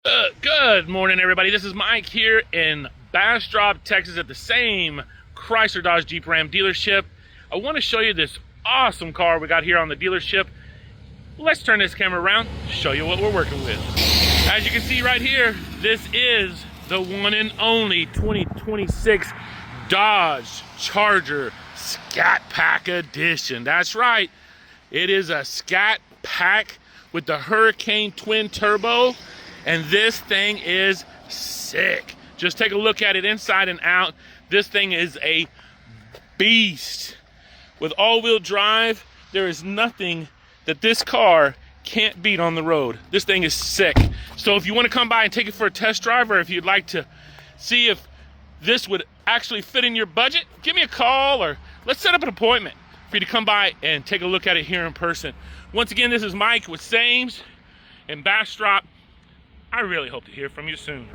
Good morning, everybody. This is Mike here in Bastrop, Texas at the same Chrysler Dodge Jeep Ram dealership. I want to show you this awesome car we got here on the dealership. Let's turn this camera around, show you what we're working with. As you can see right here, this is the one and only 2026 Dodge Charger Scat Pack Edition. That's right, it is a Scat Pack with the Hurricane Twin Turbo. And this thing is sick. Just take a look at it inside and out. This thing is a beast. With all-wheel drive, there is nothing that this car can't beat on the road. This thing is sick. So if you want to come by and take it for a test drive, or if you'd like to see if this would actually fit in your budget, give me a call, or let's set up an appointment for you to come by and take a look at it here in person. Once again, this is Mike with Sames in Bastrop. I really hope to hear from you soon.